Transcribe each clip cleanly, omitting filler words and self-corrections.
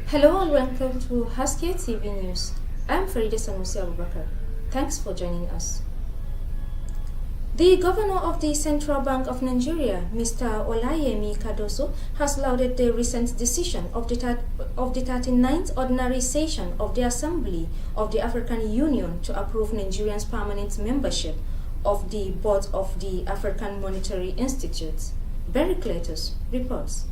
Hello and welcome to Haske TV News. I'm Farida Sanusi Abubakar. Thanks for joining us. The Governor of the Central Bank of Nigeria, Mr. Olayemi Cardoso, has lauded the recent decision of the 39th Ordinary Session of the Assembly of the African Union to approve Nigeria's permanent membership of the Board of the African Monetary Institute. Barry Cletus reports.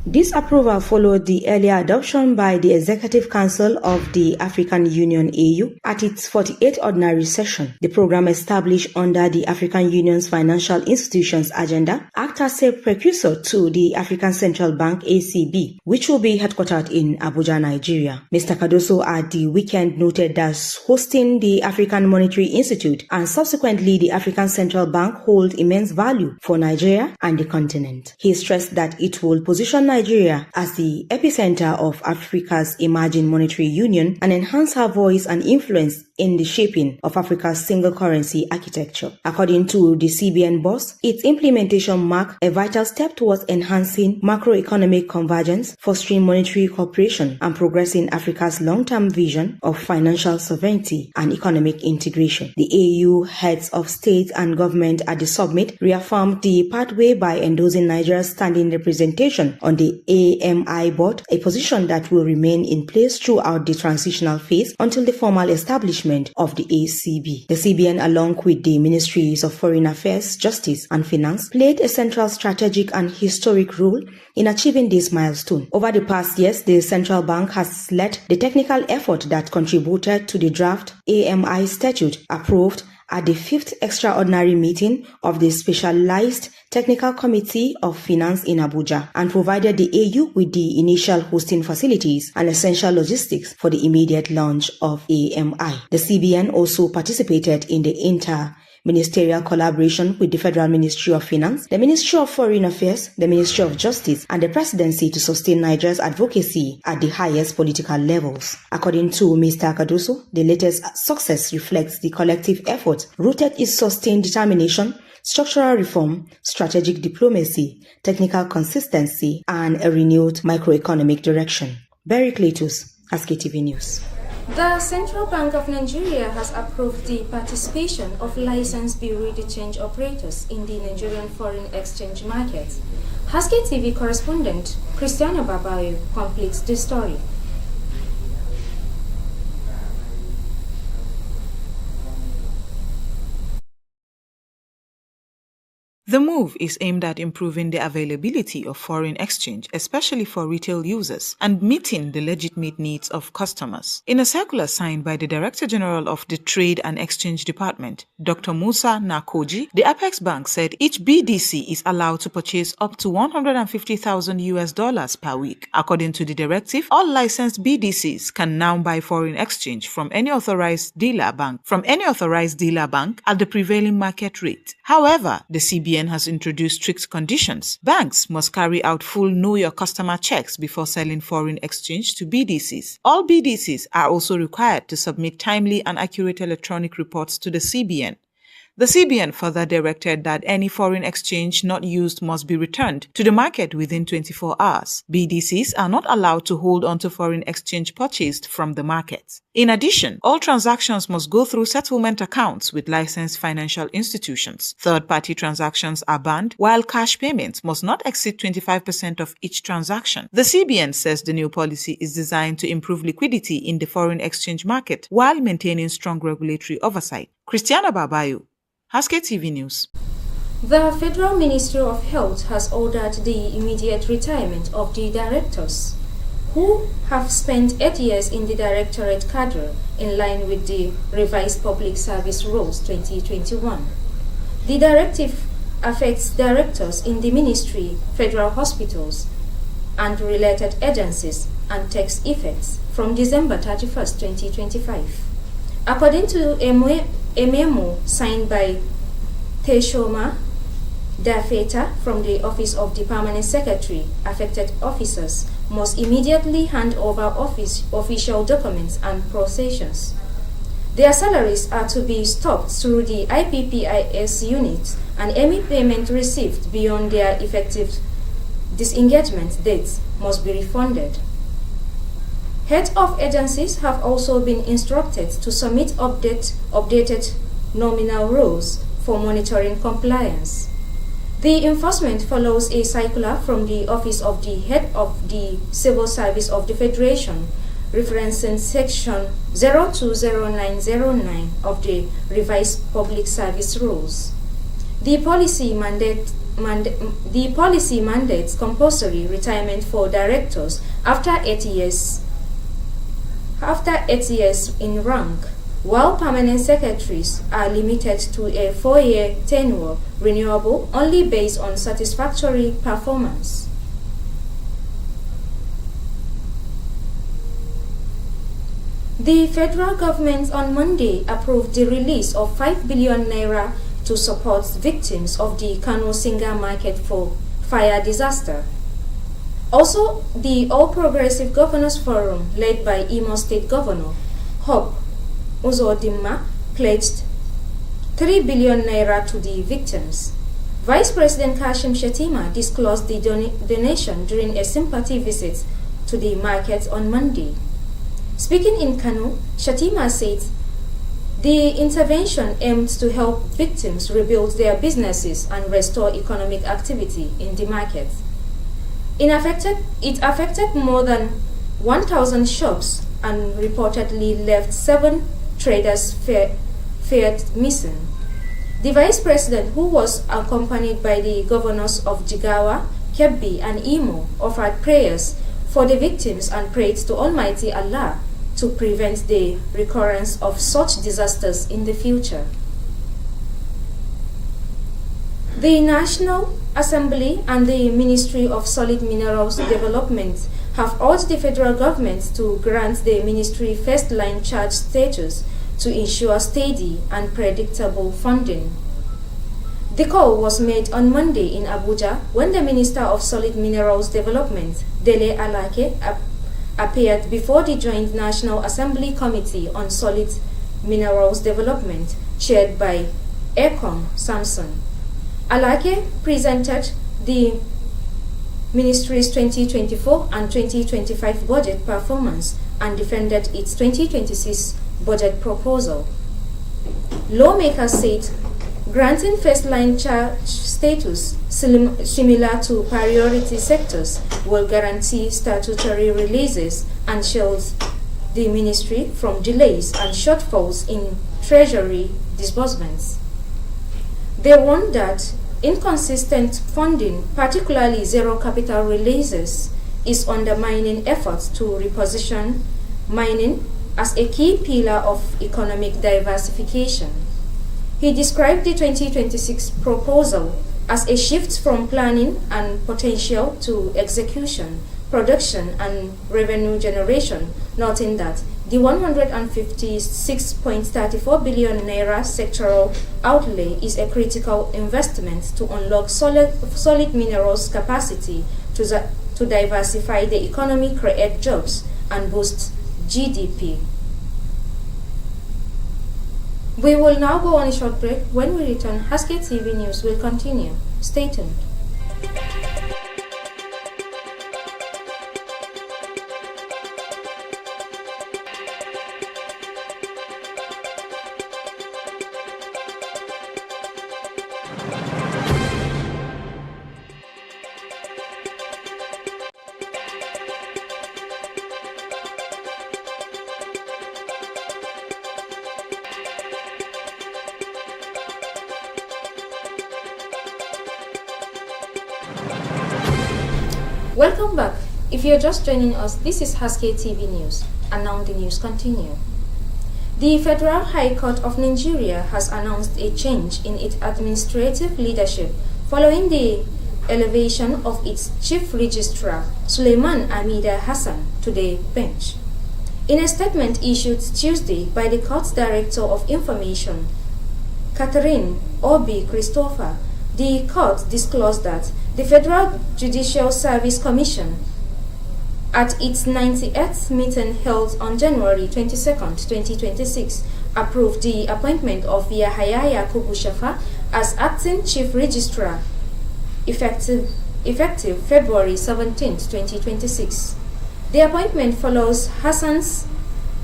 This approval followed the earlier adoption by the Executive Council of the African Union AU at its 48th Ordinary Session. The program established under the African Union's Financial Institutions Agenda acts as a precursor to the African Central Bank ACB, which will be headquartered in Abuja, Nigeria. Mr. Cardoso at the weekend noted that hosting the African Monetary Institute and subsequently the African Central Bank hold immense value for Nigeria and the continent. He stressed that it will position Nigeria as the epicenter of Africa's emerging monetary union and enhance her voice and influence in the shaping of Africa's single currency architecture. According to the CBN boss, its implementation marks a vital step towards enhancing macroeconomic convergence, fostering monetary cooperation, and progressing Africa's long-term vision of financial sovereignty and economic integration. The AU heads of state and government at the summit reaffirmed the pathway by endorsing Nigeria's standing representation on the AMI board, a position that will remain in place throughout the transitional phase until the formal establishment of the ACB. The CBN, along with the Ministries of Foreign Affairs, Justice and Finance, played a central strategic and historic role in achieving this milestone. Over the past years, the Central Bank has led the technical effort that contributed to the draft AMI statute approved at the 5th extraordinary meeting of the Specialized Technical Committee of Finance in Abuja and provided the AU with the initial hosting facilities and essential logistics for the immediate launch of AMI. The CBN also participated in the inter-ministerial collaboration with the Federal Ministry of Finance, the Ministry of Foreign Affairs, the Ministry of Justice, and the Presidency to sustain Nigeria's advocacy at the highest political levels. According to Mr. Cardoso, the latest success reflects the collective effort rooted in sustained determination, structural reform, strategic diplomacy, technical consistency, and a renewed microeconomic direction. Barry Cletus, Haske TV News. The Central Bank of Nigeria has approved the participation of licensed bureau de change operators in the Nigerian foreign exchange market. Haske TV correspondent Christiana Babayo completes the story. The move is aimed at improving the availability of foreign exchange, especially for retail users, and meeting the legitimate needs of customers. In a circular signed by the Director General of the Trade and Exchange Department, Dr. Musa Nakoji, the Apex Bank said each BDC is allowed to purchase up to $150,000 per week. According to the directive, all licensed BDCs can now buy foreign exchange from any authorized dealer bank at the prevailing market rate. However, the CBN has introduced strict conditions. Banks must carry out full Know Your Customer checks before selling foreign exchange to BDCs. All BDCs are also required to submit timely and accurate electronic reports to the CBN. The CBN further directed that any foreign exchange not used must be returned to the market within 24 hours. BDCs are not allowed to hold onto foreign exchange purchased from the market. In addition, all transactions must go through settlement accounts with licensed financial institutions. Third-party transactions are banned, while cash payments must not exceed 25% of each transaction. The CBN says the new policy is designed to improve liquidity in the foreign exchange market while maintaining strong regulatory oversight. Christiana Babayo, Haske TV News. The Federal Ministry of Health has ordered the immediate retirement of the directors who have spent 8 years in the directorate cadre in line with the revised Public Service Rules 2021. The directive affects directors in the ministry, federal hospitals, and related agencies and takes effect from December 31, 2025. According to a memo signed by Teshoma Dafeta from the Office of the Permanent Secretary, affected officers must immediately hand over official documents and processions. Their salaries are to be stopped through the IPPIS unit, and any payment received beyond their effective disengagement dates must be refunded. Heads of agencies have also been instructed to submit updated nominal rules for monitoring compliance. The enforcement follows a circular from the Office of the Head of the Civil Service of the Federation, referencing Section 020909 of the Revised Public Service Rules. The policy mandates compulsory retirement for directors after 8 years in rank, while permanent secretaries are limited to a 4-year tenure renewable only based on satisfactory performance. The federal government on Monday approved the release of 5 billion naira to support victims of the Kano Singa Market for fire disaster. Also, the All Progressive Governors Forum, led by Imo State Governor Hope Uzodimma, pledged 3 billion naira to the victims. Vice President Kashim Shettima disclosed the donation during a sympathy visit to the market on Monday. Speaking in Kano, Shettima said the intervention aimed to help victims rebuild their businesses and restore economic activity in the market. It affected more than 1,000 shops and reportedly left 7 traders feared missing. The vice president, who was accompanied by the governors of Jigawa, Kebbi, and Imo, offered prayers for the victims and prayed to Almighty Allah to prevent the recurrence of such disasters in the future. The National Assembly and the Ministry of Solid Minerals Development have urged the federal government to grant the ministry first-line charge status to ensure steady and predictable funding. The call was made on Monday in Abuja when the Minister of Solid Minerals Development, Dele Alake, appeared before the Joint National Assembly Committee on Solid Minerals Development, chaired by Ekong Samson. Alake presented the Ministry's 2024 and 2025 budget performance and defended its 2026 budget proposal. Lawmakers said granting first-line charge status similar to priority sectors will guarantee statutory releases and shield the ministry from delays and shortfalls in treasury disbursements. They warned that inconsistent funding, particularly zero capital releases, is undermining efforts to reposition mining as a key pillar of economic diversification. He described the 2026 proposal as a shift from planning and potential to execution, production, and revenue generation, noting that the 156.34 billion naira sectoral outlay is a critical investment to unlock solid minerals capacity to diversify the economy, create jobs, and boost GDP. We will now go on a short break. When we return, Haske TV News will continue. Stay tuned. Welcome back. If you're just joining us, this is Haske TV News, and now the news continue. The Federal High Court of Nigeria has announced a change in its administrative leadership following the elevation of its Chief Registrar, Suleiman Amida Hassan, to the bench. In a statement issued Tuesday by the court's Director of Information, Catherine Obi Christopher, the court disclosed that the Federal Judicial Service Commission, at its 98th meeting held on January 22, 2026, approved the appointment of Yahaya Yakubu Shafa as acting Chief Registrar, effective February 17, 2026. The appointment follows Hassan's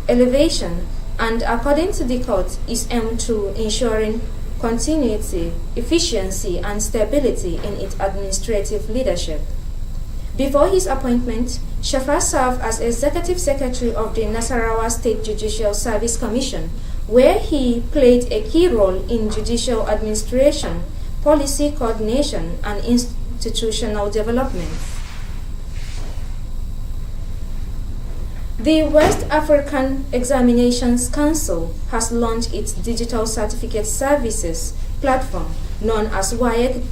elevation and, according to the court, is aimed to ensuring continuity, efficiency, and stability in its administrative leadership. Before his appointment, Shafa served as Executive Secretary of the Nasarawa State Judicial Service Commission, where he played a key role in judicial administration, policy coordination, and institutional development. The West African Examinations Council has launched its digital certificate services platform known as WAEC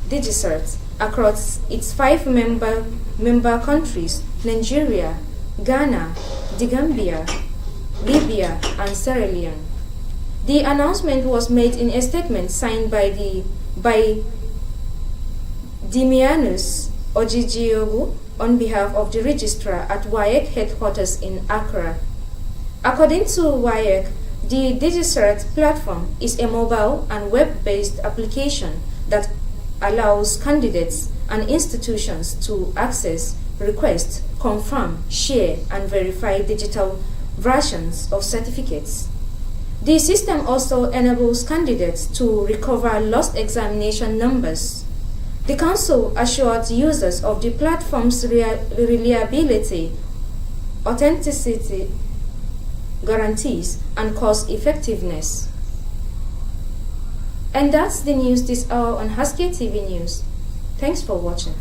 DigiCert across its 5 member countries: Nigeria, Ghana, The Gambia, Libya, and Sierra Leone. The announcement was made in a statement signed by Dimianus Ojijiogu on behalf of the registrar at WAEC headquarters in Accra. According to WAEC, the DigiCert platform is a mobile and web-based application that allows candidates and institutions to access, request, confirm, share, and verify digital versions of certificates. The system also enables candidates to recover lost examination numbers. The Council assured users of the platform's reliability, authenticity guarantees, and cost effectiveness. And that's the news this hour on Haske TV News. Thanks for watching.